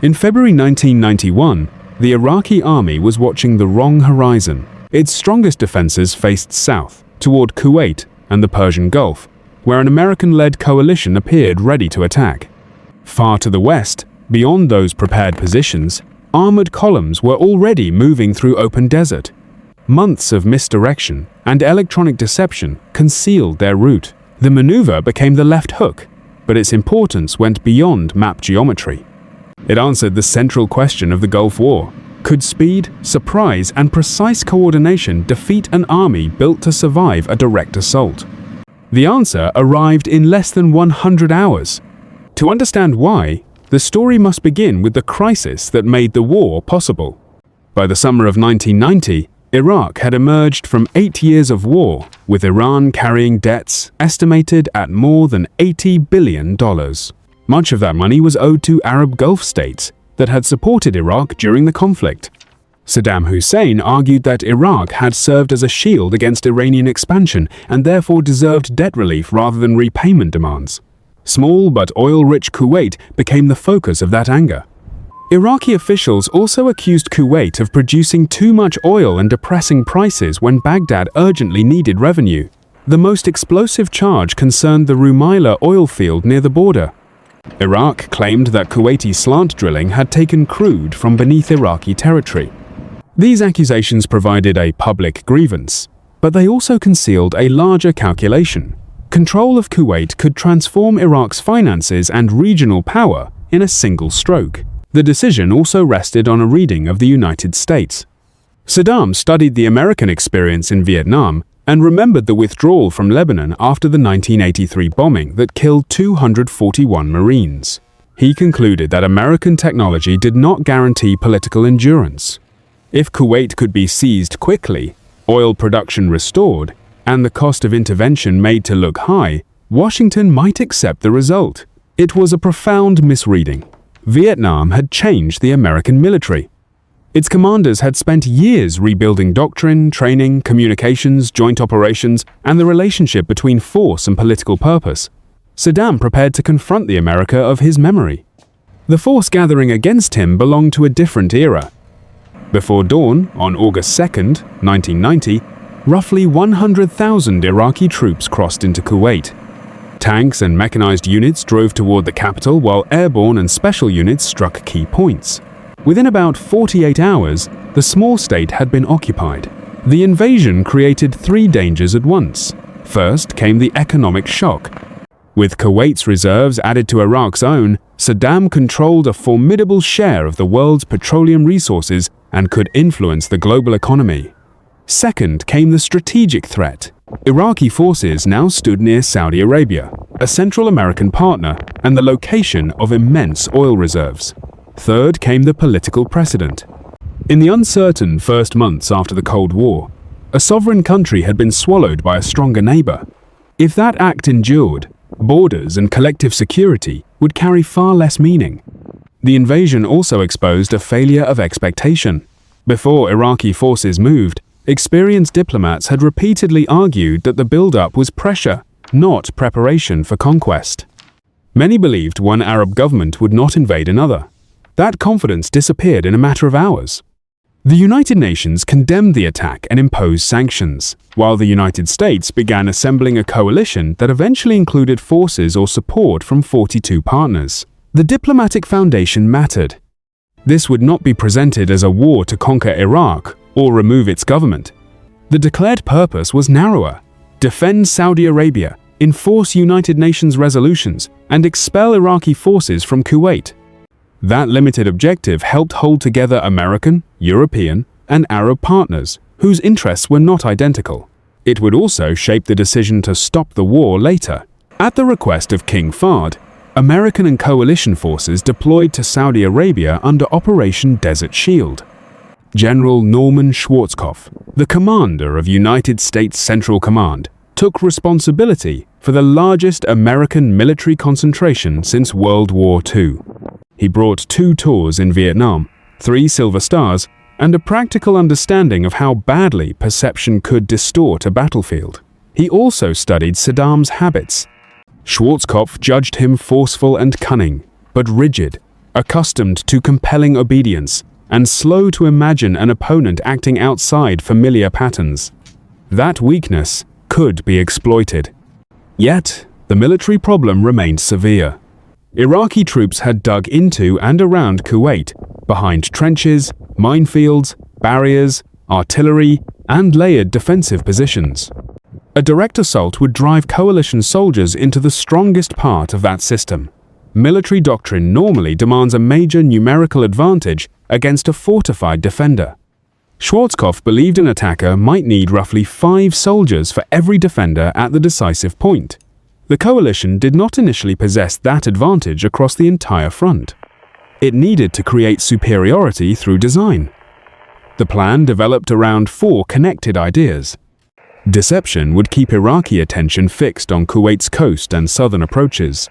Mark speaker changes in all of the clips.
Speaker 1: In February 1991, the Iraqi army was watching the wrong horizon. Its strongest defenses faced south, toward Kuwait and the Persian Gulf, where an American-led coalition appeared ready to attack. Far to the west, beyond those prepared positions, armored columns were already moving through open desert. Months of misdirection and electronic deception concealed their route. The maneuver became the left hook, but its importance went beyond map geometry. It answered the central question of the Gulf War. Could speed, surprise, and precise coordination defeat an army built to survive a direct assault? The answer arrived in less than 100 hours. To understand why, the story must begin with the crisis that made the war possible. By the summer of 1990, Iraq had emerged from 8 years of war, with Iran carrying debts estimated at more than $80 billion. Much of that money was owed to Arab Gulf states that had supported Iraq during the conflict. Saddam Hussein argued that Iraq had served as a shield against Iranian expansion and therefore deserved debt relief rather than repayment demands. Small but oil-rich Kuwait became the focus of that anger. Iraqi officials also accused Kuwait of producing too much oil and depressing prices when Baghdad urgently needed revenue. The most explosive charge concerned the Rumaila oil field near the border. Iraq claimed that Kuwaiti slant drilling had taken crude from beneath Iraqi territory. These accusations provided a public grievance, but they also concealed a larger calculation. Control of Kuwait could transform Iraq's finances and regional power in a single stroke. The decision also rested on a reading of the United States. Saddam studied the American experience in Vietnam and remembered the withdrawal from Lebanon after the 1983 bombing that killed 241 Marines. He concluded that American technology did not guarantee political endurance. If Kuwait could be seized quickly, oil production restored, and the cost of intervention made to look high, Washington might accept the result. It was a profound misreading. Vietnam had changed the American military. Its commanders had spent years rebuilding doctrine, training, communications, joint operations, and the relationship between force and political purpose. Saddam prepared to confront the America of his memory. The force gathering against him belonged to a different era. Before dawn, on August 2, 1990, roughly 100,000 Iraqi troops crossed into Kuwait. Tanks and mechanized units drove toward the capital while airborne and special units struck key points. Within about 48 hours, the small state had been occupied. The invasion created three dangers at once. First came the economic shock. With Kuwait's reserves added to Iraq's own, Saddam controlled a formidable share of the world's petroleum resources and could influence the global economy. Second came the strategic threat. Iraqi forces now stood near Saudi Arabia, a Central American partner and the location of immense oil reserves. Third came the political precedent. In the uncertain first months after the Cold War, a sovereign country had been swallowed by a stronger neighbor. If that act endured, borders and collective security would carry far less meaning. The invasion also exposed a failure of expectation. Before Iraqi forces moved, experienced diplomats had repeatedly argued that the build-up was pressure, not preparation for conquest. Many believed one Arab government would not invade another. That confidence disappeared in a matter of hours. The United Nations condemned the attack and imposed sanctions, while the United States began assembling a coalition that eventually included forces or support from 42 partners. The diplomatic foundation mattered. This would not be presented as a war to conquer Iraq or remove its government. The declared purpose was narrower: defend Saudi Arabia, enforce United Nations resolutions, and expel Iraqi forces from Kuwait. That limited objective helped hold together American, European, and Arab partners, whose interests were not identical. It would also shape the decision to stop the war later. At the request of King Fahd, American and coalition forces deployed to Saudi Arabia under Operation Desert Shield. General Norman Schwarzkopf, the commander of United States Central Command, took responsibility for the largest American military concentration since World War II. He brought 2 tours in Vietnam, 3 Silver Stars, and a practical understanding of how badly perception could distort a battlefield. He also studied Saddam's habits. Schwarzkopf judged him forceful and cunning, but rigid. accustomed to compelling obedience, and slow to imagine an opponent acting outside familiar patterns. That weakness could be exploited. Yet, the military problem remained severe. Iraqi troops had dug into and around Kuwait, behind trenches, minefields, barriers, artillery, and layered defensive positions. A direct assault would drive coalition soldiers into the strongest part of that system. Military doctrine normally demands a major numerical advantage against a fortified defender. Schwarzkopf believed an attacker might need roughly 5 soldiers for every defender at the decisive point. The coalition did not initially possess that advantage across the entire front. It needed to create superiority through design. The plan developed around 4 connected ideas. Deception would keep Iraqi attention fixed on Kuwait's coast and southern approaches.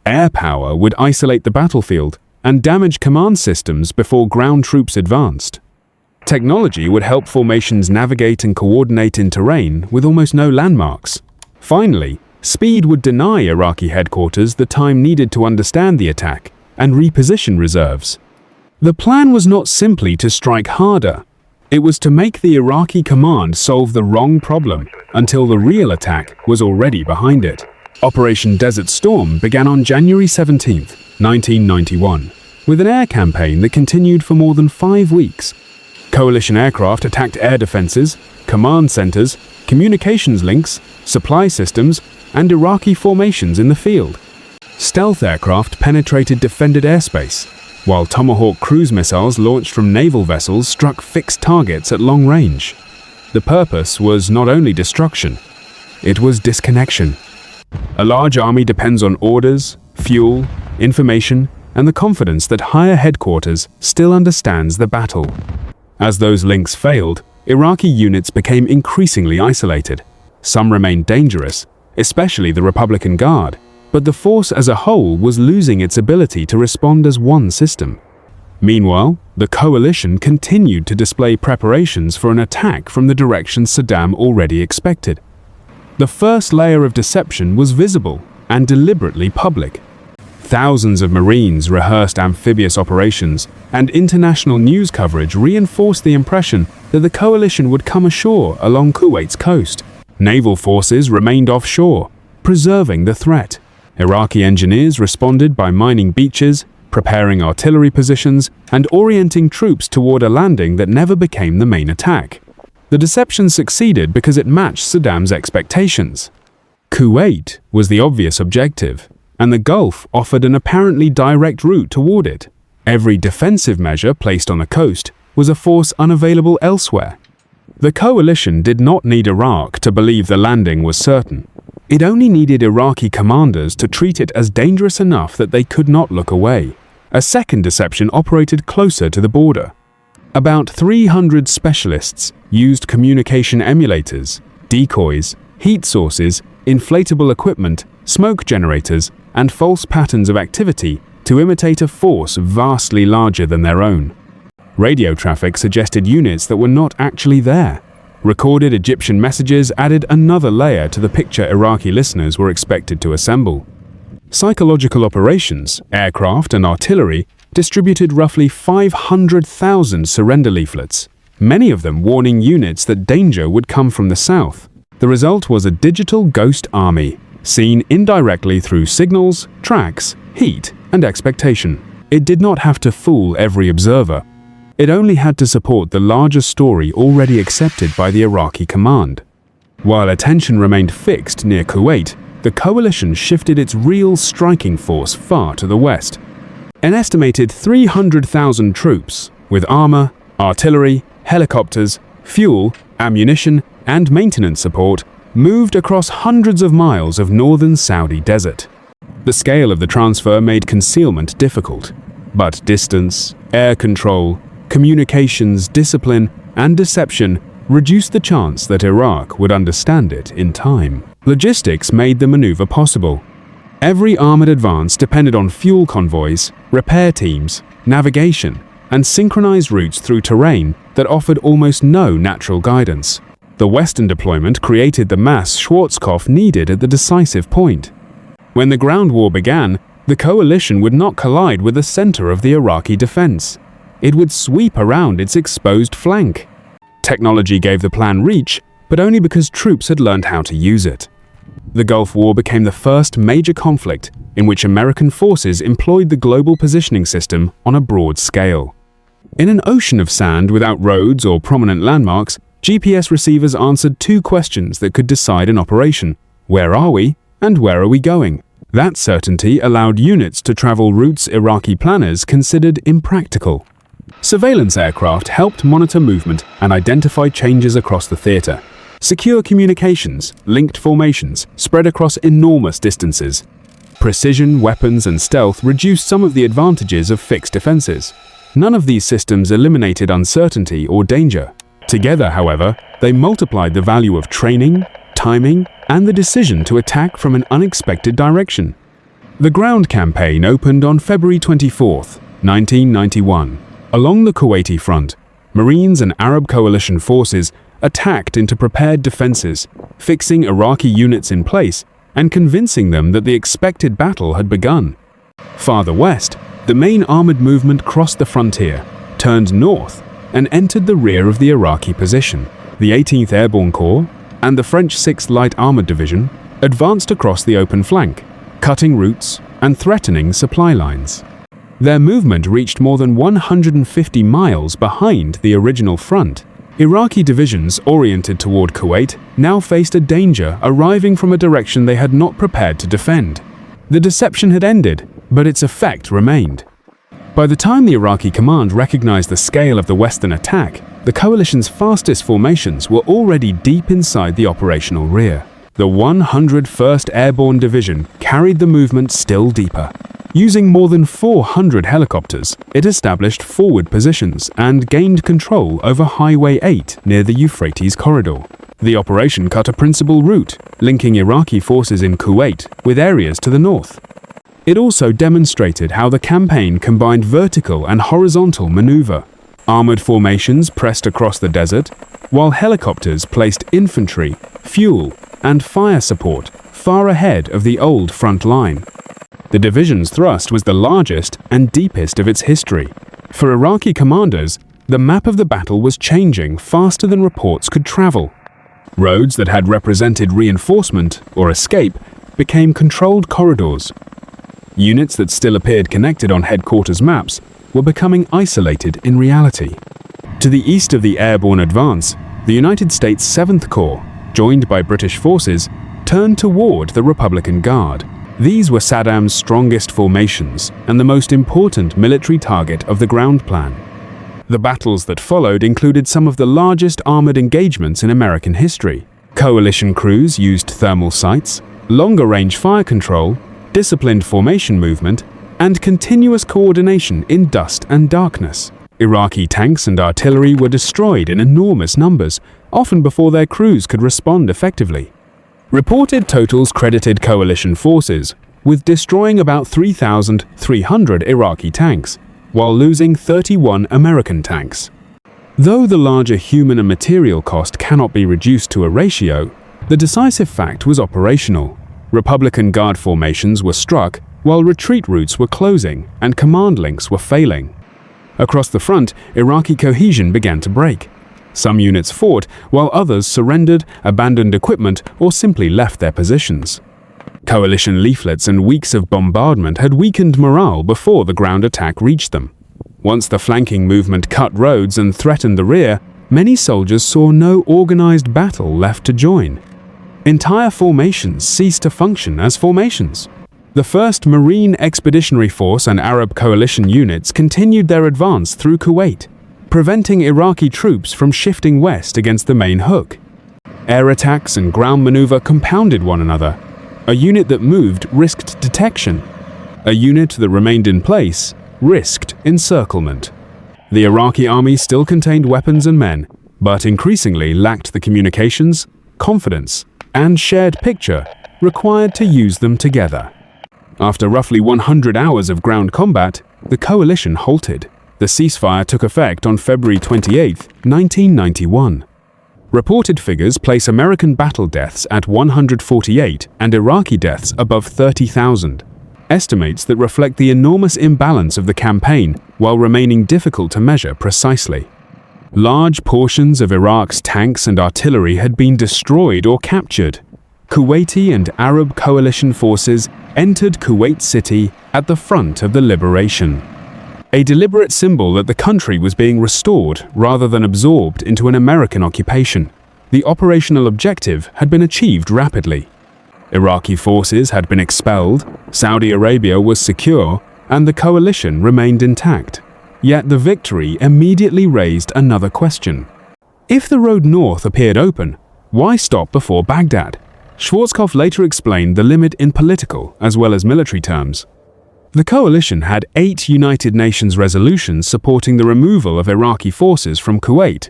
Speaker 1: Air power would isolate the battlefield and damage command systems before ground troops advanced. Technology would help formations navigate and coordinate in terrain with almost no landmarks. Finally, speed would deny Iraqi headquarters the time needed to understand the attack and reposition reserves. The plan was not simply to strike harder. It was to make the Iraqi command solve the wrong problem until the real attack was already behind it. Operation Desert Storm began on January 17, 1991, with an air campaign that continued for more than 5 weeks. Coalition aircraft attacked air defenses, command centers, communications links, supply systems, and Iraqi formations in the field. Stealth aircraft penetrated defended airspace, while Tomahawk cruise missiles launched from naval vessels struck fixed targets at long range. The purpose was not only destruction, it was disconnection. A large army depends on orders, fuel, information, and the confidence that higher headquarters still understands the battle. As those links failed, Iraqi units became increasingly isolated. Some remained dangerous, especially the Republican Guard, but the force as a whole was losing its ability to respond as one system. Meanwhile, the coalition continued to display preparations for an attack from the direction Saddam already expected. The first layer of deception was visible and deliberately public. Thousands of Marines rehearsed amphibious operations, and international news coverage reinforced the impression that the coalition would come ashore along Kuwait's coast. Naval forces remained offshore, preserving the threat. Iraqi engineers responded by mining beaches, preparing artillery positions, and orienting troops toward a landing that never became the main attack. The deception succeeded because it matched Saddam's expectations. Kuwait was the obvious objective, and the Gulf offered an apparently direct route toward it. Every defensive measure placed on the coast was a force unavailable elsewhere. The coalition did not need Iraq to believe the landing was certain. It only needed Iraqi commanders to treat it as dangerous enough that they could not look away. A second deception operated closer to the border. About 300 specialists used communication emulators, decoys, heat sources, inflatable equipment, smoke generators, and false patterns of activity to imitate a force vastly larger than their own. Radio traffic suggested units that were not actually there. Recorded Egyptian messages added another layer to the picture Iraqi listeners were expected to assemble. Psychological operations, aircraft, and artillery distributed roughly 500,000 surrender leaflets, many of them warning units that danger would come from the south. The result was a digital ghost army, seen indirectly through signals, tracks, heat, and expectation. It did not have to fool every observer. It only had to support the larger story already accepted by the Iraqi command. While attention remained fixed near Kuwait, the coalition shifted its real striking force far to the west. An estimated 300,000 troops, with armor, artillery, helicopters, fuel, ammunition, and maintenance support, moved across hundreds of miles of northern Saudi desert. The scale of the transfer made concealment difficult, but distance, air control, communications, discipline, and deception reduced the chance that Iraq would understand it in time. Logistics made the maneuver possible. Every armored advance depended on fuel convoys, repair teams, navigation, and synchronized routes through terrain that offered almost no natural guidance. The Western deployment created the mass Schwarzkopf needed at the decisive point. When the ground war began, The coalition would not collide with the center of the Iraqi defense. It would sweep around its exposed flank. Technology gave the plan reach, but only because troops had learned how to use it. The Gulf War became the first major conflict in which American forces employed the global positioning system on a broad scale. In an ocean of sand without roads or prominent landmarks, GPS receivers answered two questions that could decide an operation: where are we and where are we going? That certainty allowed units to travel routes Iraqi planners considered impractical. Surveillance aircraft helped monitor movement and identify changes across the theater. Secure communications, linked formations, spread across enormous distances. Precision, weapons, and stealth reduced some of the advantages of fixed defenses. None of these systems eliminated uncertainty or danger. Together, however, they multiplied the value of training, timing, and the decision to attack from an unexpected direction. The ground campaign opened on February 24, 1991. Along the Kuwaiti front, Marines and Arab coalition forces attacked into prepared defenses, fixing Iraqi units in place and convincing them that the expected battle had begun. Farther west, the main armored movement crossed the frontier, turned north, and entered the rear of the Iraqi position. The 18th Airborne Corps and the French 6th Light Armored Division advanced across the open flank, cutting routes and threatening supply lines. Their movement reached more than 150 miles behind the original front. Iraqi divisions oriented toward Kuwait now faced a danger arriving from a direction they had not prepared to defend. The deception had ended, but its effect remained. By the time the Iraqi command recognized the scale of the Western attack, the coalition's fastest formations were already deep inside the operational rear. The 101st Airborne Division carried the movement still deeper. Using more than 400 helicopters, it established forward positions and gained control over Highway 8 near the Euphrates corridor. The operation cut a principal route, linking Iraqi forces in Kuwait with areas to the north. It also demonstrated how the campaign combined vertical and horizontal maneuver. Armored formations pressed across the desert, while helicopters placed infantry, fuel, and fire support far ahead of the old front line. The division's thrust was the largest and deepest of its history. For Iraqi commanders, the map of the battle was changing faster than reports could travel. Roads that had represented reinforcement or escape became controlled corridors. Units that still appeared connected on headquarters maps were becoming isolated in reality. To the east of the airborne advance, the United States 7th Corps, joined by British forces, turned toward the Republican Guard. These were Saddam's strongest formations and the most important military target of the ground plan. The battles that followed included some of the largest armored engagements in American history. Coalition crews used thermal sights, longer-range fire control, disciplined formation movement, and continuous coordination in dust and darkness. Iraqi tanks and artillery were destroyed in enormous numbers, often before their crews could respond effectively. Reported totals credited coalition forces with destroying about 3,300 Iraqi tanks, while losing 31 American tanks. Though the larger human and material cost cannot be reduced to a ratio, the decisive fact was operational. Republican Guard formations were struck, while retreat routes were closing and command links were failing. Across the front, Iraqi cohesion began to break. Some units fought, while others surrendered, abandoned equipment, or simply left their positions. Coalition leaflets and weeks of bombardment had weakened morale before the ground attack reached them. Once the flanking movement cut roads and threatened the rear, many soldiers saw no organized battle left to join. Entire formations ceased to function as formations. The 1st Marine Expeditionary Force and Arab coalition units continued their advance through Kuwait, preventing Iraqi troops from shifting west against the main hook. Air attacks and ground maneuver compounded one another. A unit that moved risked detection. A unit that remained in place risked encirclement. The Iraqi army still contained weapons and men, but increasingly lacked the communications, confidence, and shared picture required to use them together. After roughly 100 hours of ground combat, the coalition halted. The ceasefire took effect on February 28, 1991. Reported figures place American battle deaths at 148 and Iraqi deaths above 30,000. estimates that reflect the enormous imbalance of the campaign while remaining difficult to measure precisely. Large portions of Iraq's tanks and artillery had been destroyed or captured. Kuwaiti and Arab coalition forces entered Kuwait City at the front of the liberation. A deliberate symbol that the country was being restored rather than absorbed into an American occupation. The operational objective had been achieved rapidly. Iraqi forces had been expelled, Saudi Arabia was secure, and the coalition remained intact. Yet the victory immediately raised another question. If the road north appeared open, why stop before Baghdad? Schwarzkopf later explained the limit in political as well as military terms. The coalition had 8 United Nations resolutions supporting the removal of Iraqi forces from Kuwait.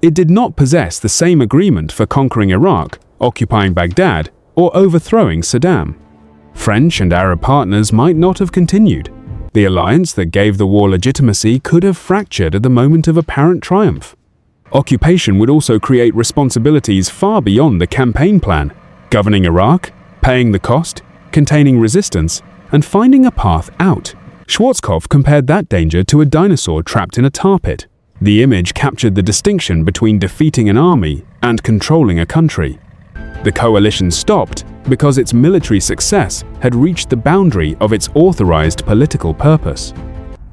Speaker 1: It did not possess the same agreement for conquering Iraq, occupying Baghdad, or overthrowing Saddam. French and Arab partners might not have continued. The alliance that gave the war legitimacy could have fractured at the moment of apparent triumph. Occupation would also create responsibilities far beyond the campaign plan, governing Iraq, paying the cost, containing resistance, and finding a path out. Schwarzkopf compared that danger to a dinosaur trapped in a tar pit. The image captured the distinction between defeating an army and controlling a country. The coalition stopped because its military success had reached the boundary of its authorized political purpose.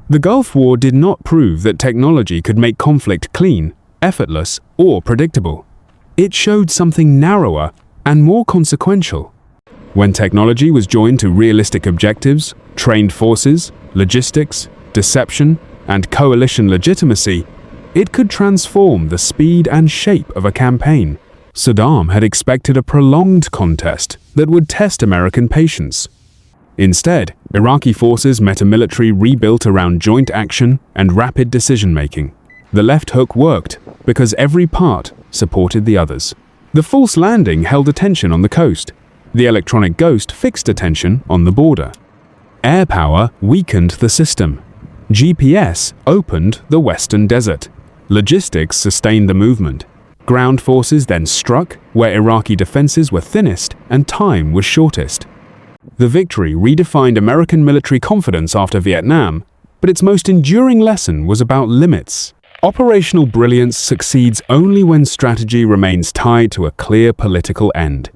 Speaker 1: The Gulf War did not prove that technology could make conflict clean, effortless, or predictable. It showed something narrower and more consequential. When technology was joined to realistic objectives, trained forces, logistics, deception, and coalition legitimacy, it could transform the speed and shape of a campaign. Saddam had expected a prolonged contest that would test American patience. Instead, Iraqi forces met a military rebuilt around joint action and rapid decision-making. The left hook worked because every part supported the others. The false landing held attention on the coast. The electronic ghost fixed attention on the border. Air power weakened the system. GPS opened the western desert. Logistics sustained the movement. Ground forces then struck where Iraqi defenses were thinnest and time was shortest. The victory redefined American military confidence after Vietnam, but its most enduring lesson was about limits. Operational brilliance succeeds only when strategy remains tied to a clear political end.